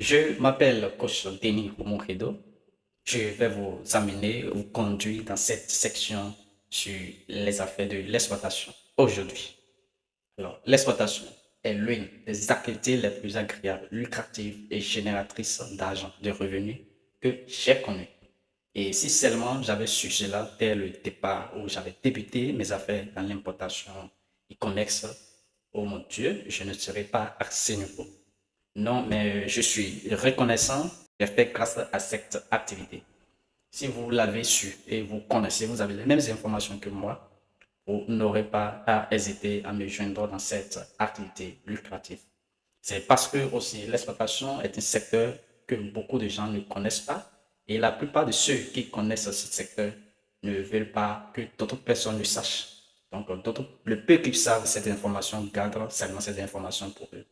Je m'appelle Coach Denis Romoredo. Je vais vous amener, vous conduire dans cette section sur les affaires de l'exploitation aujourd'hui. Alors, l'exploitation est l'une des activités les plus agréables, lucratives et génératrices d'argent, de revenus que j'ai connues. Et si seulement j'avais su cela dès le départ où j'avais débuté mes affaires dans l'importation e-commerce, oh mon Dieu, je ne serais pas à ce niveau. Non, mais je suis reconnaissant j'ai fait grâce à cette activité. Si vous l'avez su et vous connaissez, vous avez les mêmes informations que moi, vous n'aurez pas à hésiter à me joindre dans cette activité lucrative. C'est parce que aussi l'exploitation est un secteur que beaucoup de gens ne connaissent pas et la plupart de ceux qui connaissent ce secteur ne veulent pas que d'autres personnes le sachent. Donc, le peu qu'ils savent cette information gardent seulement cette information pour eux.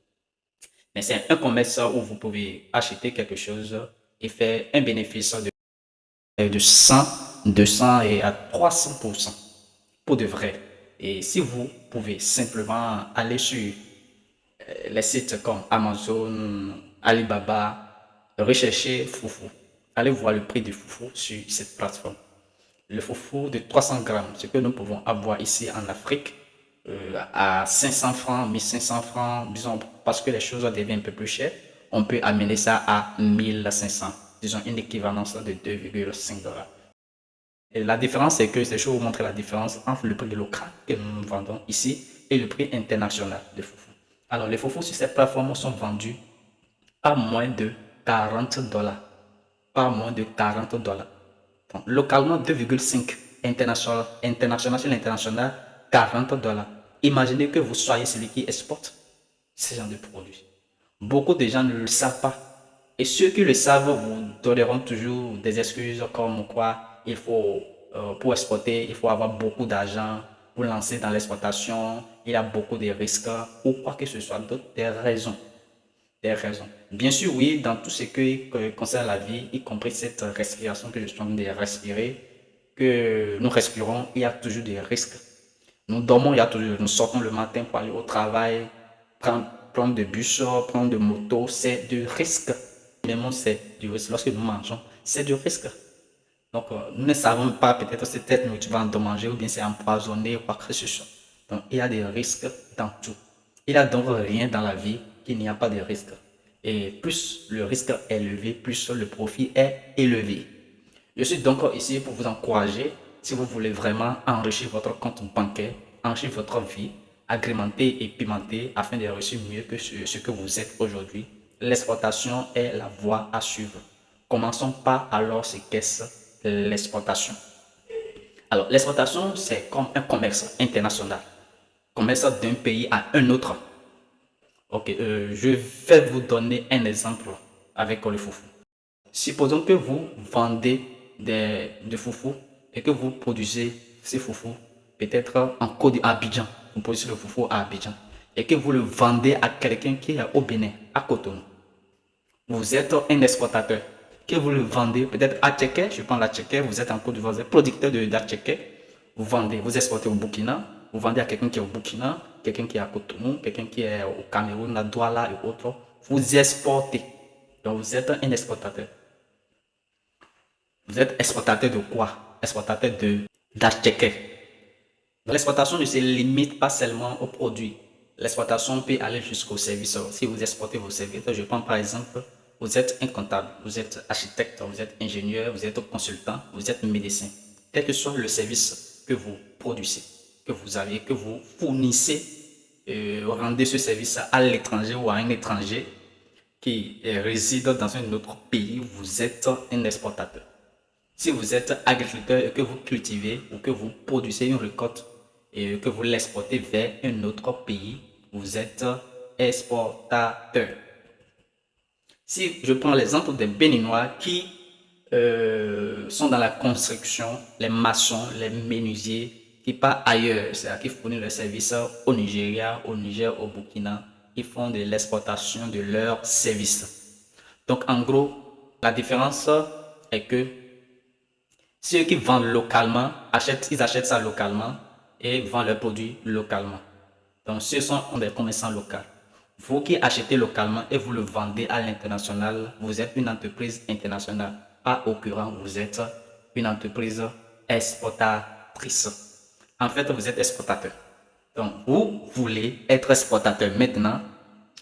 Mais c'est un commerce où vous pouvez acheter quelque chose et faire un bénéfice de 100, 200 et à 300% pour de vrai. Et si vous pouvez simplement aller sur les sites comme Amazon, Alibaba, rechercher foufou. Allez voir le prix du foufou sur cette plateforme. Le foufou de 300 grammes, ce que nous pouvons avoir ici en Afrique, à 500 francs, 1500 francs, disons, parce que les choses deviennent un peu plus chères, on peut amener ça à 1500, disons une équivalence de 2,5 $. Et la différence, c'est que c'est je vais vous montrer la différence entre le prix local que nous vendons ici et le prix international de foufou. Alors, les foufous sur cette plateforme sont vendus à moins de 40 $. Pas moins de 40 $. Donc, localement, 2,5. International sur l'international, 40 $. Imaginez que vous soyez celui qui exporte ce genre de produits. Beaucoup de gens ne le savent pas. Et ceux qui le savent vous donneront toujours des excuses comme quoi il faut, pour exporter, il faut avoir beaucoup d'argent pour lancer dans l'exportation, il y a beaucoup de risques ou quoi que ce soit d'autre, des raisons. Des raisons. Bien sûr, oui, dans tout ce qui concerne la vie, y compris cette respiration que je suis en train de respirer, que nous respirons, il y a toujours des risques. Nous dormons, il y a toujours, nous sortons le matin pour aller au travail, prendre de bus, prendre de moto, c'est du risque. Même c'est du risque. Lorsque nous mangeons, c'est du risque. Donc, nous ne savons pas, peut-être cette tête nourriture va endommager ou bien c'est empoisonné ou quoi que ce soit. Donc, il y a des risques dans tout. Il n'y a donc rien dans la vie qu'il n'y a pas de risque. Et plus le risque est élevé, plus le profit est élevé. Je suis donc ici pour vous encourager, si vous voulez vraiment enrichir votre compte bancaire, enrichir votre vie, agrémenter et pimenter afin de réussir mieux que ce que vous êtes aujourd'hui. L'exportation est la voie à suivre. Commençons par alors ce qu'est l'exportation. Alors, l'exportation, c'est comme un commerce international. Commerce d'un pays à un autre. Ok, je vais vous donner un exemple avec le foufou. Supposons que vous vendez des foufous et que vous produisez ces foufous peut-être en Côte d'Abidjan. Vous produisez le foufou à Abidjan et que vous le vendez à quelqu'un qui est au Bénin, à Cotonou. Vous êtes un exportateur que vous le vendez peut-être à Tchéké, je prends la Tchéké, vous êtes en Côte d'Ivoire, vous êtes producteur de la Tchéké, vous vendez, vous exportez au Burkina, vous vendez à quelqu'un qui est au Burkina, quelqu'un qui est à Cotonou, quelqu'un qui est au Cameroun, à Douala et autres. Vous exportez. Donc vous êtes un exportateur. Vous êtes exportateur de quoi? Exportateur de d'Atcheke. L'exportation ne se limite pas seulement aux produits. L'exportation peut aller jusqu'aux services. Si vous exportez vos services, je prends par exemple, vous êtes un comptable, vous êtes architecte, vous êtes ingénieur, vous êtes consultant, vous êtes médecin. Quel que soit le service que vous produisez, que vous avez, que vous fournissez, rendez ce service à l'étranger ou à un étranger qui réside dans un autre pays, vous êtes un exportateur. Si vous êtes agriculteur et que vous cultivez ou que vous produisez une récolte et que vous l'exportez vers un autre pays, vous êtes exportateur. Si je prends l'exemple des Béninois qui sont dans la construction, les maçons, les menuisiers, qui partent ailleurs, c'est-à-dire qui fournissent leurs services au Nigeria, au Niger, au Burkina, ils font de l'exportation de leurs services. Donc en gros, la différence est que ceux qui vendent localement, ils achètent ça localement et vendent leurs produits localement. Donc, ce sont des commerçants locaux. Vous qui achetez localement et vous le vendez à l'international, vous êtes une entreprise internationale. Pas au courant, vous êtes une entreprise exportatrice. En fait, vous êtes exportateur. Donc, vous voulez être exportateur maintenant.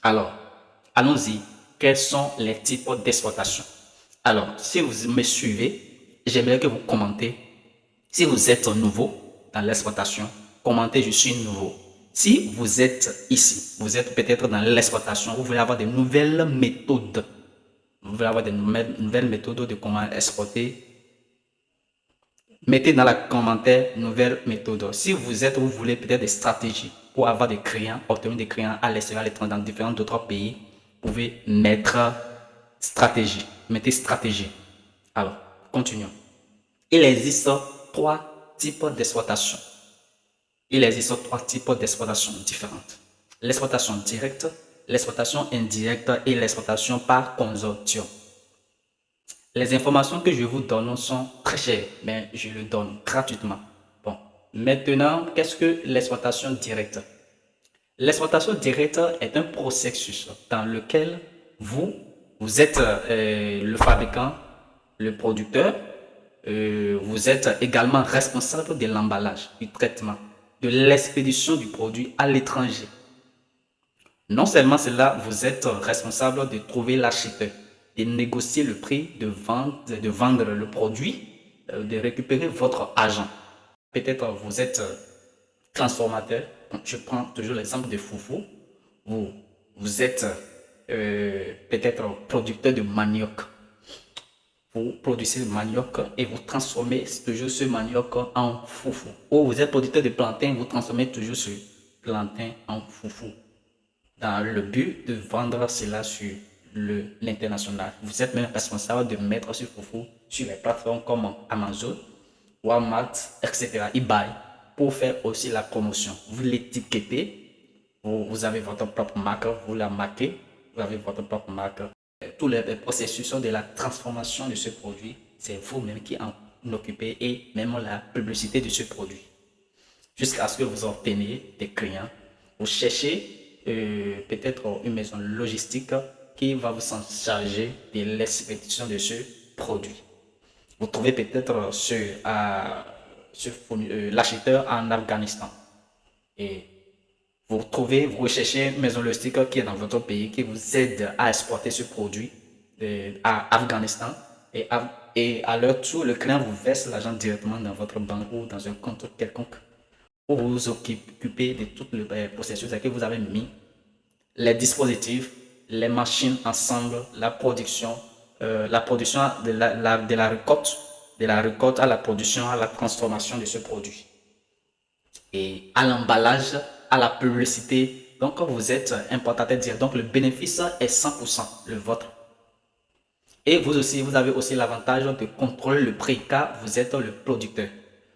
Alors, allons-y. Quels sont les types d'exportation? Alors, si vous me suivez, j'aimerais que vous commentez. Si vous êtes nouveau dans l'exploitation, commentez je suis nouveau. Si vous êtes ici, vous êtes peut-être dans l'exploitation, vous voulez avoir de nouvelles méthodes. Vous voulez avoir de nouvelles méthodes de comment exporter. Mettez dans les commentaires nouvelles méthodes. Si vous voulez peut-être des stratégies pour avoir des clients, obtenir des clients à l'extérieur, à l'étranger, dans différents autres pays, vous pouvez mettre stratégie. Mettez stratégie. Alors, continuons. Il existe trois types d'exploitation. Il existe trois types d'exploitation différentes. L'exploitation directe, l'exploitation indirecte et l'exploitation par consortium. Les informations que je vous donne sont très chères, mais je le donne gratuitement. Bon, maintenant, qu'est-ce que l'exploitation directe? L'exploitation directe est un processus dans lequel vous êtes le fabricant, le producteur, vous êtes également responsable de l'emballage, du traitement, de l'expédition du produit à l'étranger. Non seulement cela, vous êtes responsable de trouver l'acheteur, de négocier le prix, de vendre le produit, de récupérer votre argent. Peut-être vous êtes transformateur. Je prends toujours l'exemple de Foufou. Vous êtes peut-être producteur de manioc. Vous produisez le manioc et vous transformez toujours ce manioc en foufou. Ou vous êtes producteur de plantain, vous transformez toujours ce plantain en foufou. Dans le but de vendre cela sur l'international. Vous êtes même responsable de mettre ce foufou sur les plateformes comme Amazon, Walmart, etc. eBay pour faire aussi la promotion. Vous l'étiquetez, vous avez votre propre marque, vous la marquez, vous avez votre propre marque. Tous les processus de la transformation de ce produit, c'est vous-même qui en occupez et même la publicité de ce produit. Jusqu'à ce que vous obteniez des clients. Vous cherchez peut-être une maison logistique qui va vous en charger de l'expédition de ce produit. Vous trouvez peut-être l'acheteur en Afghanistan. Et vous recherchez une maison logistique qui est dans votre pays, qui vous aide à exporter ce produit à Afghanistan. Et à leur tour, le client vous verse l'argent directement dans votre banque ou dans un compte quelconque. Pour vous occuper de tout le processus que vous avez mis, les dispositifs, les machines ensemble, la production de la récolte à la production, à la transformation de ce produit. Et à l'emballage, à la publicité. Donc, quand vous êtes importateur direct, donc le bénéfice est 100% le vôtre. Et vous aussi, vous avez aussi l'avantage de contrôler le prix car vous êtes le producteur.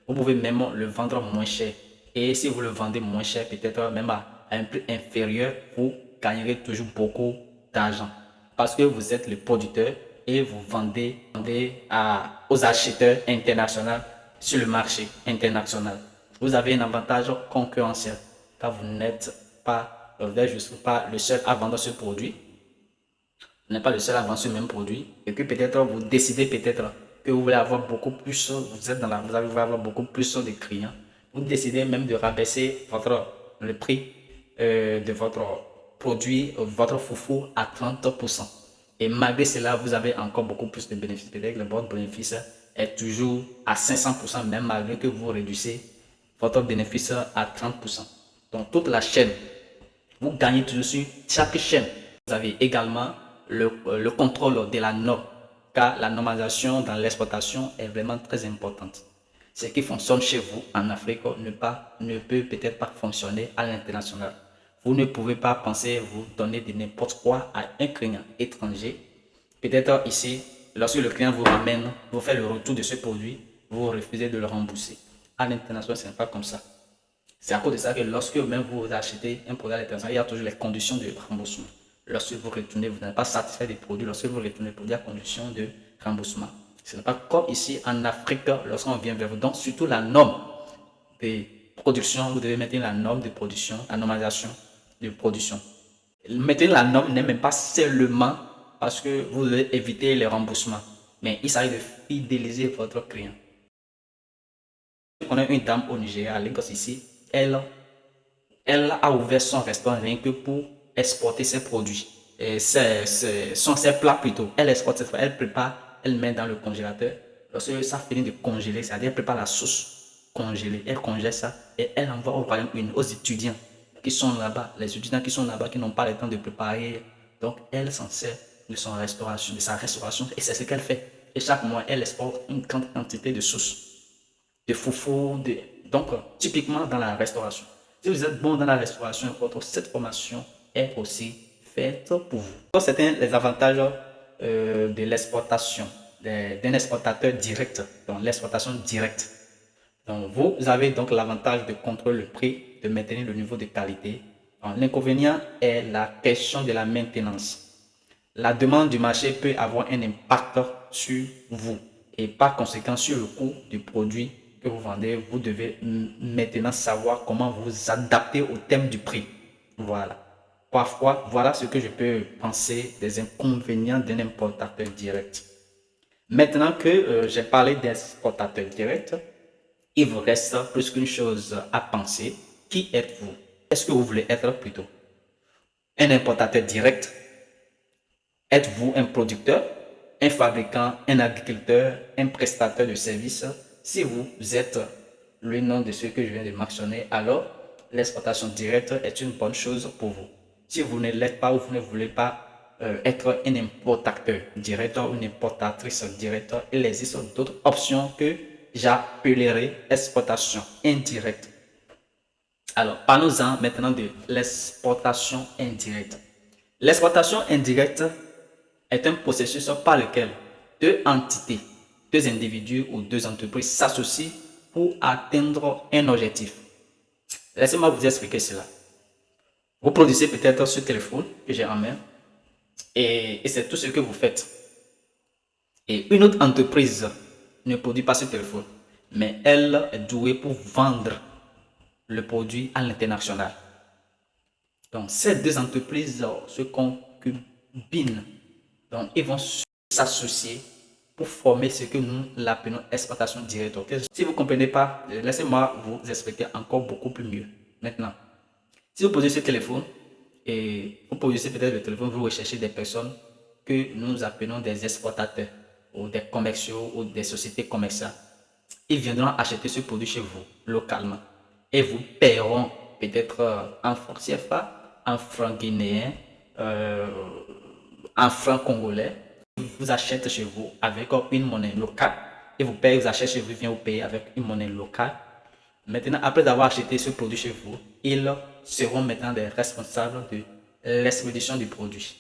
Vous pouvez même le vendre moins cher. Et si vous le vendez moins cher, peut-être même à un prix inférieur, vous gagnerez toujours beaucoup d'argent. Parce que vous êtes le producteur et vous vendez aux acheteurs internationaux sur le marché international. Vous avez un avantage concurrentiel car vous n'êtes pas, pas le seul à vendre ce produit. Vous n'êtes pas le seul à vendre ce même produit et que peut-être vous décidez peut-être que vous voulez avoir beaucoup plus, vous allez avoir beaucoup plus de clients. Vous décidez même de rabaisser le prix de votre produit, votre foufou à 30%. Et malgré cela, vous avez encore beaucoup plus de bénéfices. Peut-être que votre bénéfice est toujours à 500%, même malgré que vous réduisez votre bénéfice à 30%. Donc, toute la chaîne, vous gagnez toujours sur chaque chaîne. Vous avez également le contrôle de la norme, car la normalisation dans l'exploitation est vraiment très importante. Ce qui fonctionne chez vous en Afrique ne peut peut-être pas fonctionner à l'international. Vous ne pouvez pas penser vous donner de n'importe quoi à un client étranger. Peut-être ici, lorsque le client vous ramène, vous faites le retour de ce produit, vous refusez de le rembourser. À l'international, ce n'est pas comme ça. C'est à cause de ça que lorsque même vous achetez un produit à l'international, il y a toujours les conditions de remboursement. Lorsque vous retournez, vous n'êtes pas satisfait des produits, lorsque vous retournez le produit à condition de remboursement. Ce n'est pas comme ici en Afrique lorsqu'on vient vers vous. Donc, surtout la norme de production, vous devez mettre la norme de production, la normalisation de production. Maintenir la norme n'est même pas seulement parce que vous devez éviter les remboursements, mais il s'agit de fidéliser votre client. On a une dame au Nigeria, à Lagos ici, elle a ouvert son restaurant rien que pour exporter ses produits, et ses plats plutôt. Elle exporte, elle prépare, elle met dans le congélateur. Lorsque ça finit de congeler, c'est-à-dire elle prépare la sauce congelée, elle congèle ça et elle envoie au Royaume-Uni aux étudiants qui sont là-bas, les étudiants qui sont là-bas, qui n'ont pas le temps de préparer. Donc elle s'en sert de son restauration, de sa restauration, et c'est ce qu'elle fait. Et chaque mois, elle exporte une grande quantité de sauce, de foufou, donc typiquement dans la restauration. Si vous êtes bon dans la restauration, cette formation est aussi faite pour vous. Donc, c'était les avantages de l'exportation, d'un exportateur direct, donc l'exportation directe. Donc, vous avez donc l'avantage de contrôler le prix, de maintenir le niveau de qualité. L'inconvénient est la question de la maintenance. La demande du marché peut avoir un impact sur vous et par conséquent sur le coût du produit que vous vendez. Vous devez maintenant savoir comment vous adapter au thème du prix. Voilà. Parfois, voilà ce que je peux penser des inconvénients d'un importateur direct. Maintenant que j'ai parlé d'exportateur direct, il vous reste plus qu'une chose à penser. Qui êtes-vous? Est-ce que vous voulez être plutôt un importateur direct? Êtes-vous un producteur, un fabricant, un agriculteur, un prestataire de services? Si vous êtes le nom de ce que je viens de mentionner, alors l'exportation directe est une bonne chose pour vous. Si vous ne l'êtes pas ou vous ne voulez pas être un importateur direct ou une importatrice directe, il existe d'autres options que j'appellerai exportation indirecte. Alors, parlons-en maintenant de l'exportation indirecte. L'exportation indirecte est un processus par lequel deux entités, deux individus ou deux entreprises s'associent pour atteindre un objectif. Laissez-moi vous expliquer cela. Vous produisez peut-être ce téléphone que j'ai en main et c'est tout ce que vous faites. Et une autre entreprise ne produit pas ce téléphone, mais elle est douée pour vendre le produit à l'international. Donc, ces deux entreprises se concubinent. Donc, ils vont s'associer pour former ce que nous l'appelons exploitation directe. Okay? Si vous ne comprenez pas, laissez-moi vous expliquer encore beaucoup plus mieux. Maintenant, si vous posez ce téléphone et vous posez peut-être le téléphone, vous recherchez des personnes que nous appelons des exploitateurs ou des commerciaux ou des sociétés commerciales. Ils viendront acheter ce produit chez vous localement et vous paieront peut-être en francs CFA, en francs guinéens, en francs congolais. Vous achètent chez vous avec une monnaie locale et vous payez, vous achetez chez vous, vient vous payer avec une monnaie locale. Maintenant, après avoir acheté ce produit chez vous, ils seront maintenant des responsables de l'expédition du produit.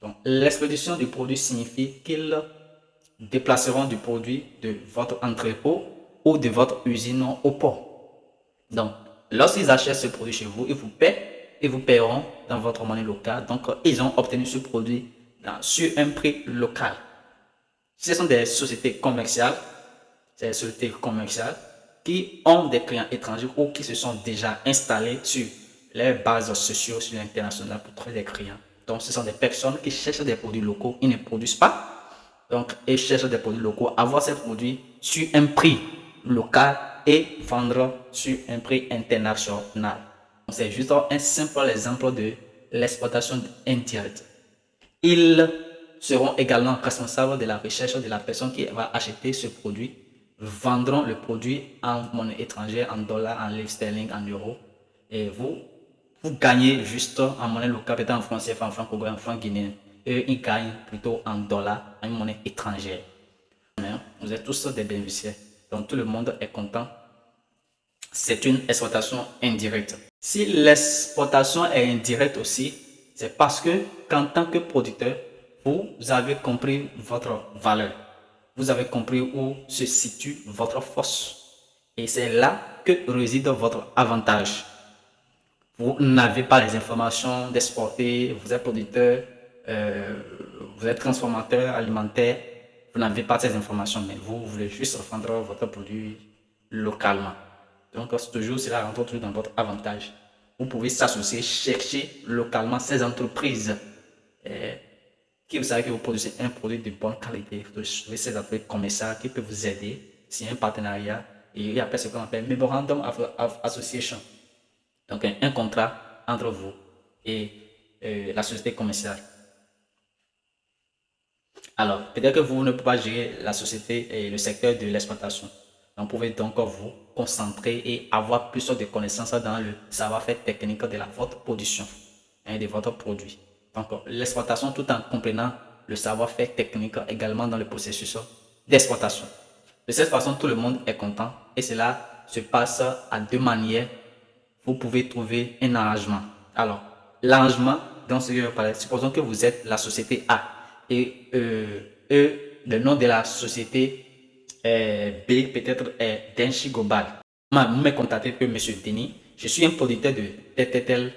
Donc, l'expédition du produit signifie qu'ils déplaceront du produit de votre entrepôt ou de votre usine au port. Donc, lorsqu'ils achètent ce produit chez vous, ils vous paient et vous paieront dans votre monnaie locale. Donc, ils ont obtenu ce produit sur un prix local. Ce sont des sociétés commerciales, qui ont des clients étrangers ou qui se sont déjà installés sur les bases sociales sur l'international pour trouver des clients. Donc, ce sont des personnes qui cherchent des produits locaux, ils ne produisent pas. Donc, ils cherchent des produits locaux, avoir ces produits sur un prix local et vendre sur un prix international. C'est juste un simple exemple de l'exploitation indirecte. Ils seront également responsables de la recherche de la personne qui va acheter ce produit, vendront le produit en monnaie étrangère, en dollars, en livres sterling, en euros. Et vous gagnez juste en monnaie locale, peut-être en francs CFA, en francs congolais, en francs guinéens. Eux, ils gagnent plutôt en dollars, en monnaie étrangère. Vous êtes tous des bénéficiaires. Donc tout le monde est content. C'est une exploitation indirecte. Si l'exploitation est indirecte aussi, c'est parce que qu'en tant que producteur, vous avez compris votre valeur. Vous avez compris où se situe votre force. Et c'est là que réside votre avantage. Vous n'avez pas les informations d'exporter, vous êtes producteur, vous êtes transformateur alimentaire, vous n'avez pas ces informations, mais vous voulez juste vendre votre produit localement. Donc, toujours, cela rentre toujours dans votre avantage. vous pouvez s'associer, chercher localement ces entreprises qui vous savez que vous produisez un produit de bonne qualité. Vous trouvez ces affaires commerciales qui peuvent vous aider. C'est un partenariat. Et il y a ce qu'on appelle Memorandum of Association. Donc un contrat entre vous et la société commerciale. Alors, peut-être que vous ne pouvez pas gérer la société et le secteur de l'exploitation. Vous pouvez donc vous concentrer et avoir plus de connaissances dans le savoir-faire technique de votre production et de votre produit. Donc, l'exploitation tout en comprenant le savoir-faire technique également dans le processus d'exploitation. De cette façon, tout le monde est content et cela se passe à deux manières. Vous pouvez trouver un arrangement. Alors, l'arrangement, dans ce que je vais parler, supposons que vous êtes la société A et le nom de la société B peut-être est Denshi Global. Vous me contactez que M. Denis, je suis un producteur de tel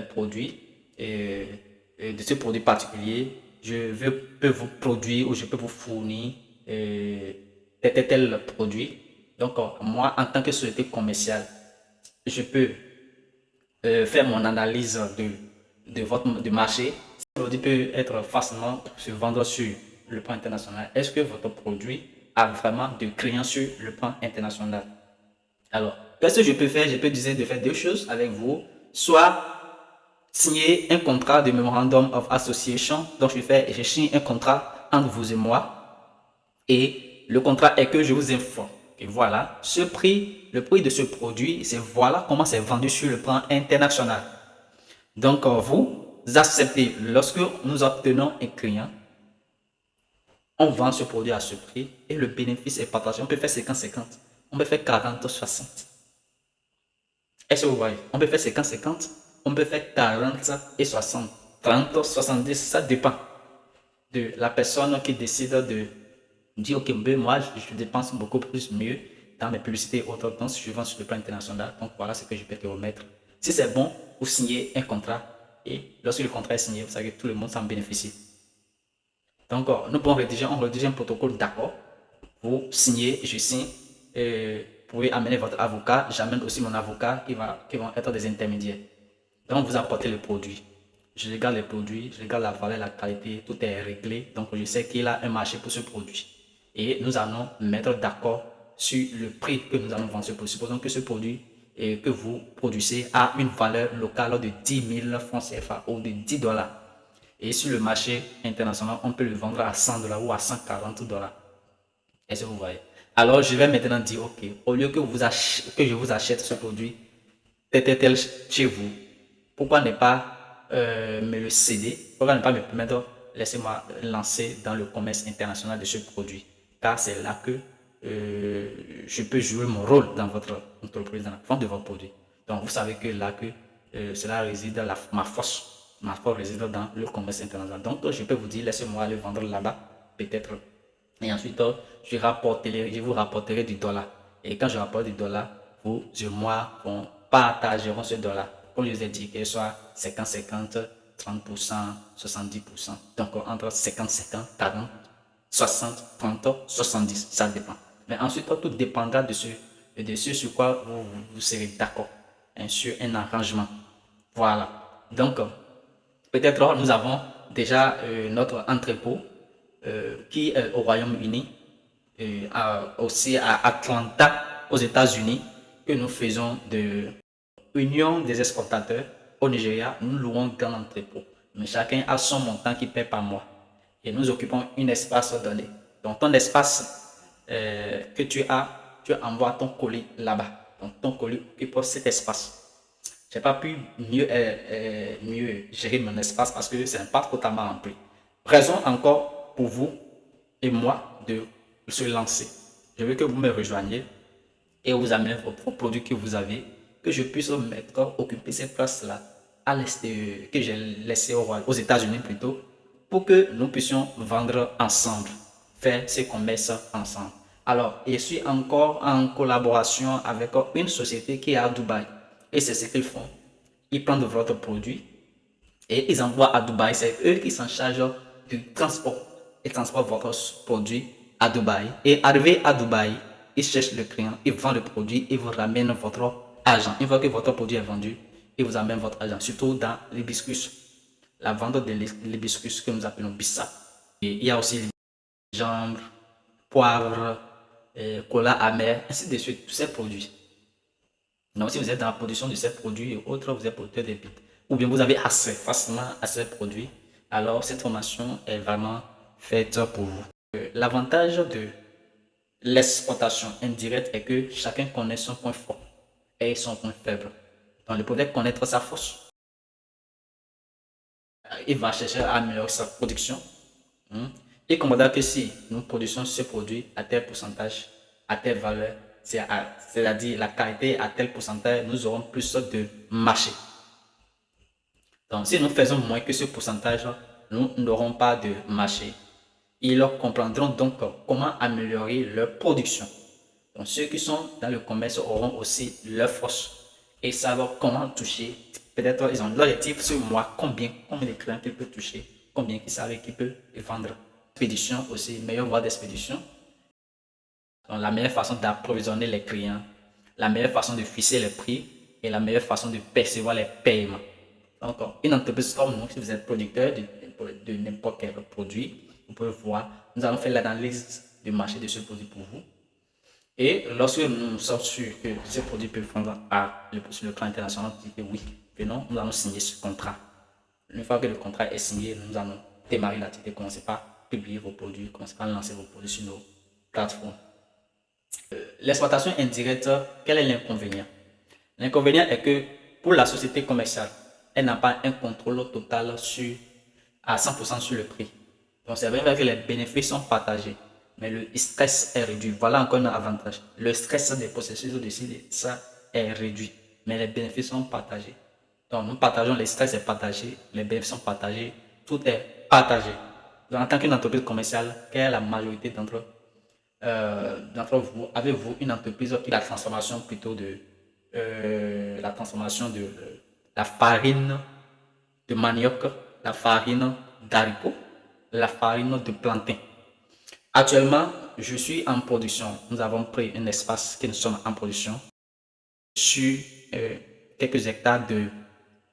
produit, de ce produit particulier. Je peux vous produire ou je peux vous fournir tel produit. Donc, moi, en tant que société commerciale, je peux faire mon analyse de votre marché. Ce produit peut être facilement se vendre sur le plan international. Est-ce que votre produit a vraiment de clients sur le plan international? Alors, qu'est-ce que je peux faire? Je peux dire de faire deux choses avec vous. Soit signer un contrat de Memorandum of Association. Donc, je signe un contrat entre vous et moi. Et le contrat est que je vous informe. Et voilà, le prix de ce produit, c'est voilà comment c'est vendu sur le plan international. Donc, vous acceptez, lorsque nous obtenons un client, on vend ce produit à ce prix et le bénéfice est partagé. On peut faire 50-50, on peut faire 40-60. Est-ce que vous voyez? On peut faire 50-50, on peut faire 40 et 60. 30, 70, ça dépend de la personne qui décide de dire ok, moi je dépense beaucoup plus mieux dans mes publicités et autres, donc je vends sur le plan international, donc voilà ce que je peux te remettre. Si c'est bon, vous signez un contrat et lorsque le contrat est signé, vous savez que tout le monde s'en bénéficie. Donc nous pouvons rédiger un protocole d'accord, vous signez, je signe, vous pouvez amener votre avocat, j'amène aussi mon avocat qui vont être des intermédiaires. Donc vous apportez le produit. Je regarde les produits, je regarde la valeur, la qualité, tout est réglé. Donc je sais qu'il a un marché pour ce produit. Et nous allons mettre d'accord sur le prix que nous allons vendre ce produit. Supposons que ce produit que vous produisez a une valeur locale de 10 000 francs CFA ou de 10 $. Et sur le marché international, on peut le vendre à 100 $ ou à 140 $. Est-ce que vous voyez? Alors je vais maintenant dire, ok, au lieu que je vous achète ce produit tel chez vous, pourquoi ne pas me le céder? Pourquoi ne pas me permettre, laissez-moi lancer dans le commerce international de ce produit? Car c'est là que je peux jouer mon rôle dans votre entreprise, dans la vente de votre produit. Donc vous savez que là que cela réside dans ma force. Ma force réside dans le commerce international. Donc je peux vous dire, laissez-moi aller vendre là-bas, peut-être. Et ensuite, je vous rapporterai du dollar. Et quand je rapporte du dollar, vous et moi, on partagerons ce dollar. Comme je vous ai dit, qu'il soit 50-50, 30%, 70%. Donc entre 50-50, 40, 60, 30, 70, ça dépend. Mais ensuite, tout dépendra de ce sur quoi vous serez d'accord, hein, sur un arrangement. Voilà. Donc, peut-être nous avons déjà notre entrepôt qui est au Royaume-Uni, aussi à Atlanta, aux États-Unis, que nous faisons de Union des exportateurs au Nigeria. Nous louons un entrepôt, mais chacun a son montant qui paie par mois. Et nous occupons un espace donné. Donc, ton espace que tu envoies ton colis là-bas. Donc, ton colis occupe cet espace. Je n'ai pas pu mieux gérer mon espace parce que ce n'est pas totalement rempli. Raison encore pour vous et moi de se lancer. Je veux que vous me rejoigniez et vous amenez vos produits que vous avez, que je puisse occuper ces places-là à l'extérieur, que j'ai laissé aux États-Unis plutôt, pour que nous puissions vendre ensemble, faire ce commerce ensemble. Alors, je suis encore en collaboration avec une société qui est à Dubaï. Et c'est ce qu'ils font. Ils prennent votre produit et ils envoient à Dubaï. C'est eux qui s'en chargent du transport. Ils transportent votre produit à Dubaï. Et arrivé à Dubaï, ils cherchent le client, ils vendent le produit et vous ramènent votre argent. Une fois que votre produit est vendu, et vous amène votre argent, surtout dans l'hibiscus. La vente de l'hibiscus que nous appelons Bissa. Et il y a aussi gingembre, poivre, cola amer, ainsi de suite, tous ces produits. Donc, si vous êtes dans la production de ces produits et autres, vous êtes producteur d'épices, ou bien vous avez accès facilement à ces produits, alors cette formation est vraiment faite pour vous. L'avantage de l'exploitation indirecte est que chacun connaît son point fort et son point faible. Donc, le producteur connaître sa force, il va chercher à améliorer sa production. Il comprendra que si nous produisons ce produit à tel pourcentage, à telle valeur, c'est-à-dire la qualité à tel pourcentage, nous aurons plus de marché. Donc, si nous faisons moins que ce pourcentage, nous n'aurons pas de marché. Ils comprendront donc comment améliorer leur production. Donc, ceux qui sont dans le commerce auront aussi leur force et savoir comment toucher. Peut-être ils ont l'objectif sur moi, combien de clients ils peuvent toucher, combien ils savent qu'ils peuvent vendre. Expédition aussi, meilleure voie d'expédition. Donc, la meilleure façon d'approvisionner les clients, la meilleure façon de fixer les prix et la meilleure façon de percevoir les paiements. Donc, une entreprise comme nous, si vous êtes producteur de n'importe quel produit, vous pouvez voir, nous allons faire l'analyse du marché de ce produit pour vous. Et lorsque nous sommes sûrs que ce produit peut vendre sur le plan international, on dit que oui, venons, nous allons signer ce contrat. Une fois que le contrat est signé, nous allons démarrer l'activité, commencer par publier vos produits, commencer par lancer vos produits sur nos plateformes. L'exploitation indirecte, quel est l'inconvénient? L'inconvénient est que pour la société commerciale, elle n'a pas un contrôle total à 100% sur le prix. Donc c'est vrai que les bénéfices sont partagés, mais le stress est réduit. Voilà encore un avantage. Le stress des processus au-dessus, ça est réduit, mais les bénéfices sont partagés. Donc nous partageons, les stress est partagé, les bénéfices sont partagés, tout est partagé. Donc, en tant qu'une entreprise commerciale, quelle est la majorité d'entre vous? Avez-vous une entreprise qui la transformation plutôt de la transformation de la farine de manioc, la farine d'haricot, la farine de plantain? Actuellement, je suis en production. Nous avons pris un espace que nous sommes en production sur quelques hectares de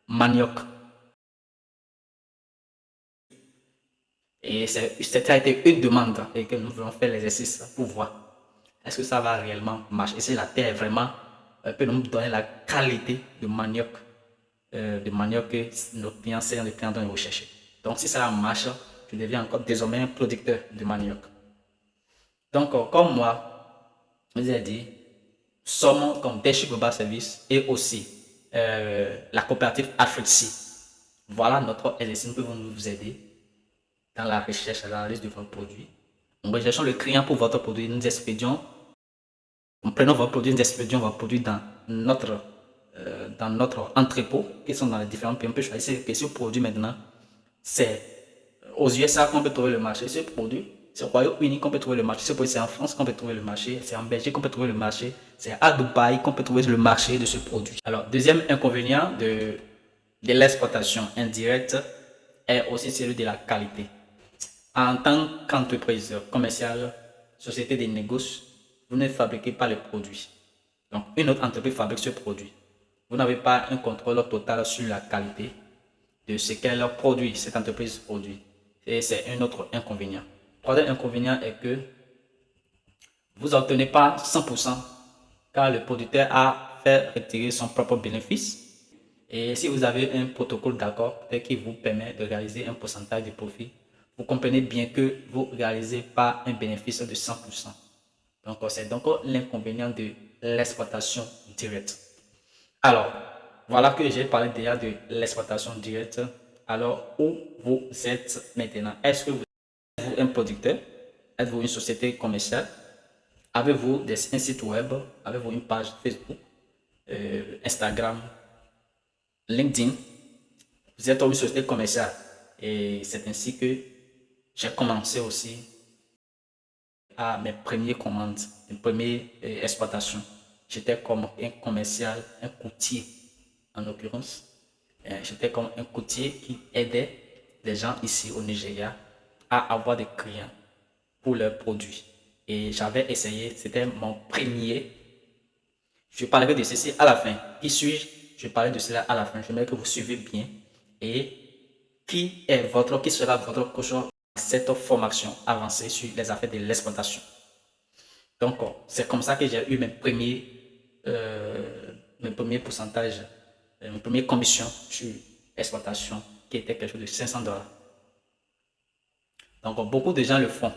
manioc. Et c'était a été une demande et que nous voulons faire l'exercice pour voir est-ce que ça va réellement marcher. Et si la terre vraiment peut nous donner la qualité de manioc que nos clients sont rechercher. Donc si ça marche, je deviens encore désormais un producteur de manioc. Donc comme moi, je vous ai dit, sommes comme Deshi Global Service et aussi la coopérative Afrixi. Voilà notre exercice, nous pouvons vous aider dans la recherche et l'analyse de votre produit. Nous recherchons le client pour votre produit, nous expédions, nous prenons votre produit, nous expédions votre produit dans notre entrepôt, qui sont dans les différents pays. On peut choisir que ce produit maintenant, c'est aux USA qu'on peut trouver le marché. Ce produit, c'est au Royaume-Uni qu'on peut trouver le marché. Ce produit, c'est en France qu'on peut trouver le marché. C'est en Belgique qu'on peut trouver le marché. C'est à Dubaï qu'on peut trouver le marché de ce produit. Alors, deuxième inconvénient de l'exploitation indirecte est aussi celui de la qualité. En tant qu'entreprise commerciale, société de négoce, vous ne fabriquez pas le produit. Donc, une autre entreprise fabrique ce produit. Vous n'avez pas un contrôle total sur la qualité de ce qu'elle produit, cette entreprise produit. Et c'est un autre inconvénient. Troisième inconvénient est que vous n'obtenez pas 100% car le producteur a fait retirer son propre bénéfice. Et si vous avez un protocole d'accord qui vous permet de réaliser un pourcentage de profit, vous comprenez bien que vous ne réalisez pas un bénéfice de 100%. Donc, c'est donc l'inconvénient de l'exploitation directe. Alors, voilà que j'ai parlé déjà de l'exploitation directe. Alors, où vous êtes maintenant? Est-ce que vous êtes un producteur? Êtes-vous une société commerciale? Avez-vous un site web? Avez-vous une page Facebook, Instagram, LinkedIn? Vous êtes une société commerciale. Et c'est ainsi que j'ai commencé aussi à mes premières commandes, mes premières exploitations. J'étais comme un commercial, un courtier en l'occurrence. J'étais comme un courtier qui aidait les gens ici au Nigeria à avoir des clients pour leurs produits. Et j'avais essayé, c'était mon premier. Je parlerai de ceci à la fin. Qui suis-je? je parlais de cela à la fin. J'aimerais que vous suivez bien. Et qui sera votre coach à cette formation avancée sur les affaires de l'exploitation. Donc, c'est comme ça que j'ai eu mes premiers pourcentages, mes premières commissions sur l'exploitation, qui était quelque chose de $500. Donc, beaucoup de gens le font.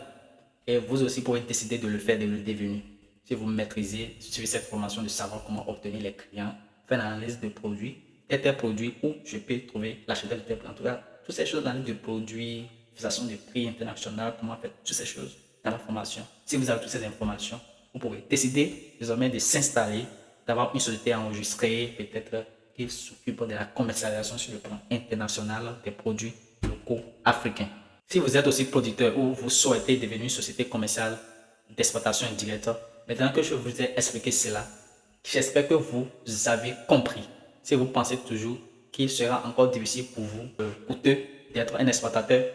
Et vous aussi pouvez décider de le faire, de le devenir. Si vous maîtrisez, suivez cette formation de savoir comment obtenir les clients, faire l'analyse de produits, tel produit où je peux trouver l'acheteur de tel produit. En tout cas, toutes ces choses, l'analyse de produits, fixation de prix international, comment faire toutes ces choses dans la formation. Si vous avez toutes ces informations, vous pouvez décider désormais de s'installer, d'avoir une société enregistrée, peut-être qui s'occupe de la commercialisation sur le plan international des produits locaux africains. Si vous êtes aussi producteur ou vous souhaitez devenir une société commerciale d'exploitation indirecte, maintenant que je vous ai expliqué cela, j'espère que vous avez compris. Si vous pensez toujours qu'il sera encore difficile pour vous, coûteux d'être un exploitateur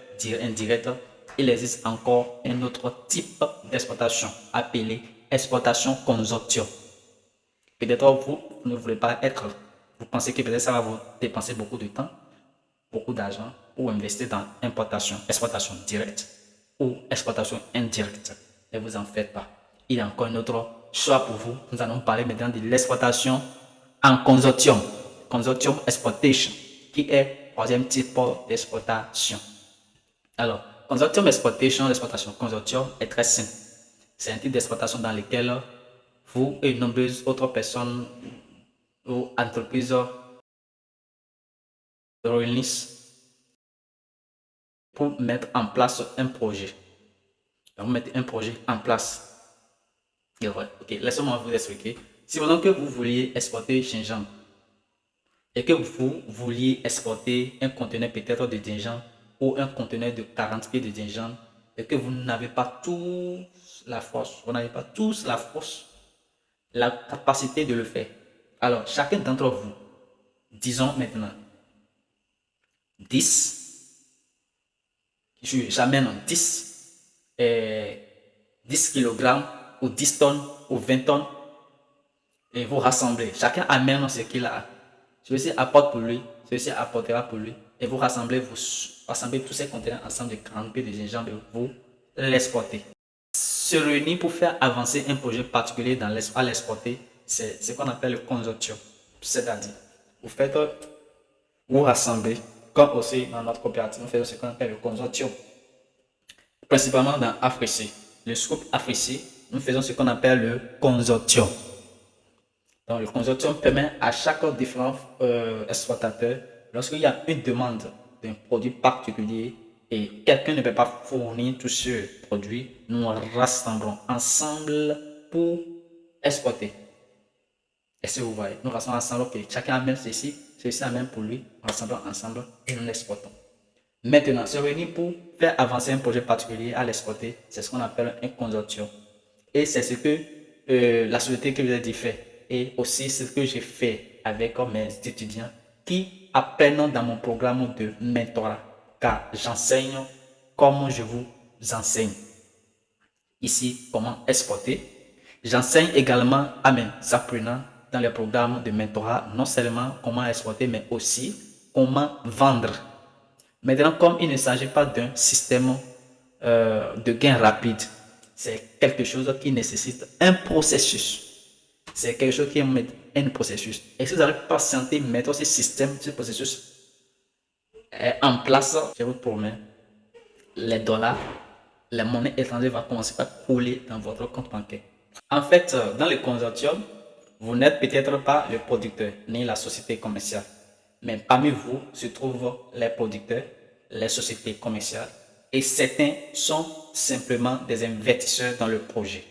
indirect, il existe encore un autre type d'exploitation appelé exploitation consortium. Peut-être vous ne voulez pas être, vous pensez que peut-être ça va vous dépenser beaucoup de temps, beaucoup d'argent ou investir dans exploitation directe ou exploitation indirecte. Ne vous en faites pas. Il y a encore un autre choix pour vous. Nous allons parler maintenant de l'exploitation en consortium. Consortium exploitation, qui est le troisième type d'exploitation. Alors, consortium exploitation, l'exploitation consortium est très simple. C'est un type d'exploitation dans lequel vous et de nombreuses autres personnes ou entreprises réunissent pour mettre en place un projet. Donc, vous mettez un projet en place. Et ouais, ok, laissez-moi vous expliquer. Si vous que vous vouliez exporter gingembre et que vous vouliez exporter un conteneur peut-être de gingembre ou un conteneur de 40 pieds de gingembre et que vous n'avez pas tous la force, la capacité de le faire. Alors, chacun d'entre vous, disons maintenant 10, j'amène 10 kg ou 10 tonnes ou 20 tonnes et vous rassemblez. Chacun amène ce qu'il a. Celui-ci apporte pour lui, celui-ci apportera pour lui et vous rassemblez tous ces conteneurs ensemble de 40 pieds de gingembre et vous l'exportez. Se réunir pour faire avancer un projet particulier à l'exporter, c'est ce qu'on appelle le consortium. C'est-à-dire, vous rassemblez, comme aussi dans notre coopérative, nous faisons ce qu'on appelle le consortium. Principalement dans Africi, le scope Africi, nous faisons ce qu'on appelle le consortium. Donc, le consortium permet à chaque différent exploitateur, lorsqu'il y a une demande d'un produit particulier et quelqu'un ne peut pas fournir tout ce produit, nous rassemblons ensemble pour exporter. Est-ce que vous voyez? Nous rassemblons ensemble, ok, chacun amène ceci, celui-ci amène pour lui, rassemblons ensemble et nous l'exportons. Maintenant, se réunir pour faire avancer un projet particulier à l'exporter, c'est ce qu'on appelle un consortium. Et c'est ce que la société que vous avez dit fait. Et aussi ce que j'ai fait avec mes étudiants qui apprennent dans mon programme de mentorat. Car j'enseigne comme je vous enseigne. Ici, comment exporter. J'enseigne également à mes apprenants dans le programme de mentorat, non seulement comment exporter, mais aussi comment vendre. Maintenant, comme il ne s'agit pas d'un système de gain rapide, c'est quelque chose qui nécessite un processus. C'est quelque chose qui est un processus. Et si vous allez patienter, mettre ce système, ce processus en place, je vous promets, les dollars, la monnaie étrangère va commencer à couler dans votre compte bancaire. En fait, dans le consortium, vous n'êtes peut-être pas le producteur ni la société commerciale. Mais parmi vous se trouvent les producteurs, les sociétés commerciales et certains sont simplement des investisseurs dans le projet.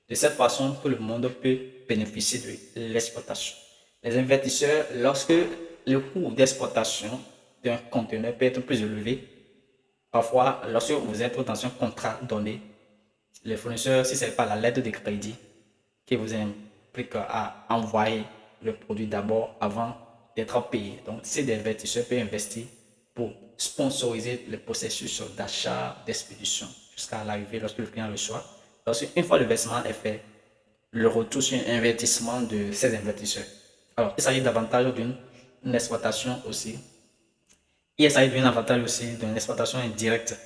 De cette façon, tout le monde peut bénéficier de l'exploitation. Les investisseurs, lorsque le coût d'exploitation d'un conteneur peut être plus élevé, parfois, lorsque vous êtes dans un contrat donné, les fournisseurs, si ce n'est pas la lettre de crédit qui vous implique à envoyer le produit d'abord avant d'être payé. Donc, si des investisseurs peuvent investir pour sponsoriser le processus d'achat, d'expédition jusqu'à l'arrivée lorsque le client le reçoit. Lorsque une fois le versement est fait, le retour sur un investissement de ces investisseurs. Alors, il s'agit davantage d'une exploitation aussi. Il s'agit d'un avantage aussi d'une exploitation indirecte.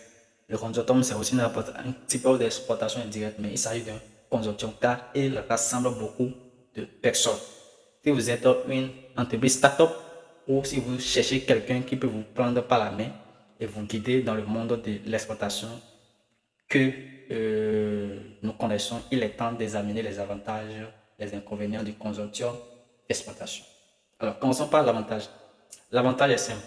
Le consortium, c'est aussi un type d'exploitation indirecte, mais il s'agit d'un consortium car il rassemble beaucoup de personnes. Si vous êtes une entreprise start-up ou si vous cherchez quelqu'un qui peut vous prendre par la main et vous guider dans le monde de l'exploitation que nous connaissons, il est temps d'examiner les avantages, les inconvénients du consortium d'exploitation. Alors, commençons par l'avantage. L'avantage est simple.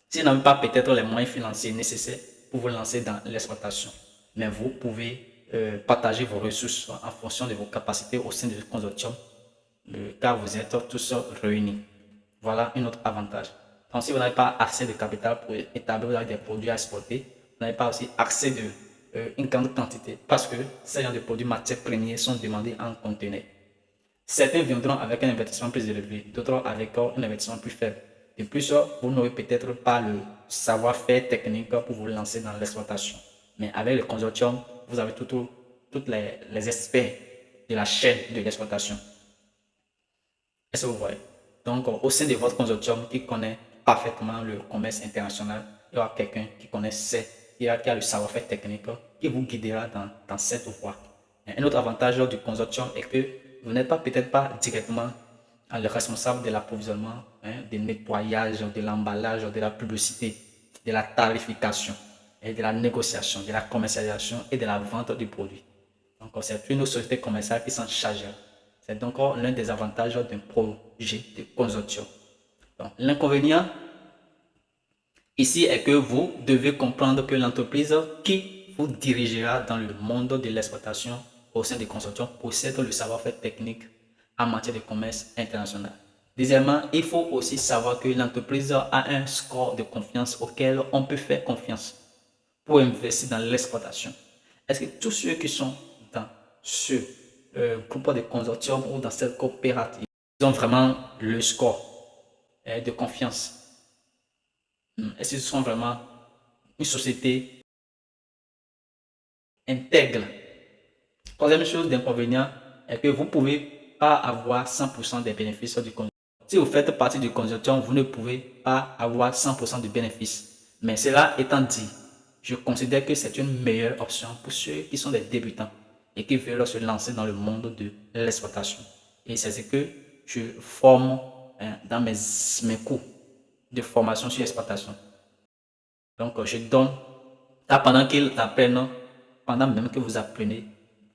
Si vous n'avez pas peut-être les moyens financiers nécessaires pour vous lancer dans l'exploitation, mais vous pouvez partager vos ressources en fonction de vos capacités au sein du consortium, car vous êtes tous réunis. Voilà un autre avantage. Donc, si vous n'avez pas assez de capital pour établir des produits à exporter, vous n'avez pas aussi accès de une grande quantité parce que ces genres de produits matières premières sont demandés en conteneur. Certains viendront avec un investissement plus élevé, d'autres avec un investissement plus faible. De plus, vous n'aurez peut-être pas le savoir-faire technique pour vous lancer dans l'exploitation. Mais avec le consortium, vous avez tous les experts de la chaîne de l'exploitation. Est-ce que vous voyez? Donc, au sein de votre consortium qui connaît parfaitement le commerce international, il y aura quelqu'un qui connaît qui a le savoir-faire technique qui vous guidera dans cette voie. Un autre avantage du consortium est que vous n'êtes peut-être pas directement le responsable de l'approvisionnement, du nettoyage, de l'emballage, de la publicité, de la tarification, et de la négociation, de la commercialisation et de la vente du produit. Donc, c'est une société commerciale qui s'en chargera. C'est donc l'un des avantages d'un projet de consortium. L'inconvénient ici est que vous devez comprendre que l'entreprise qui vous dirigera dans le monde de l'exploitation au sein du consortium possède le savoir-faire technique en matière de commerce international. Deuxièmement, il faut aussi savoir que l'entreprise a un score de confiance auquel on peut faire confiance pour investir dans l'exploitation. Est-ce que tous ceux qui sont dans ce groupe de consortium ou dans cette coopérative, ils ont vraiment le score de confiance? Est-ce qu'ils sont vraiment une société intègre? Troisième chose d'inconvénient est que vous ne pouvez pas avoir 100% des bénéfices du consortium. Si vous faites partie du consortium, vous ne pouvez pas avoir 100% de bénéfices. Mais cela étant dit, je considère que c'est une meilleure option pour ceux qui sont des débutants et qui veulent se lancer dans le monde de l'exploitation. Et c'est ce que je forme dans mes cours de formation sur l'exploitation. Donc, je donne, là, pendant qu'ils apprennent, pendant même que vous apprenez,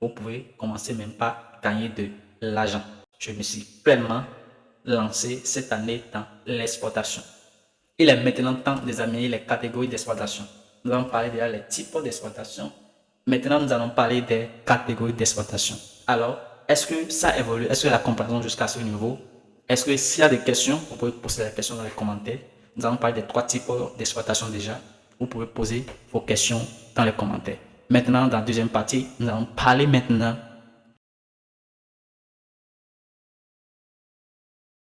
vous pouvez commencer même par gagner de l'argent. Je me suis pleinement lancé cette année dans l'exploitation. Il est maintenant temps d'examiner les catégories d'exploitation. Nous allons parler déjà des types d'exploitation. Maintenant, nous allons parler des catégories d'exploitation. Alors, est-ce que ça évolue? Est-ce que la comparaison jusqu'à ce niveau? Est-ce que s'il y a des questions, vous pouvez poser les questions dans les commentaires. Nous allons parler des 3 types d'exploitation déjà. Vous pouvez poser vos questions dans les commentaires. Maintenant, dans la deuxième partie, nous allons parler maintenant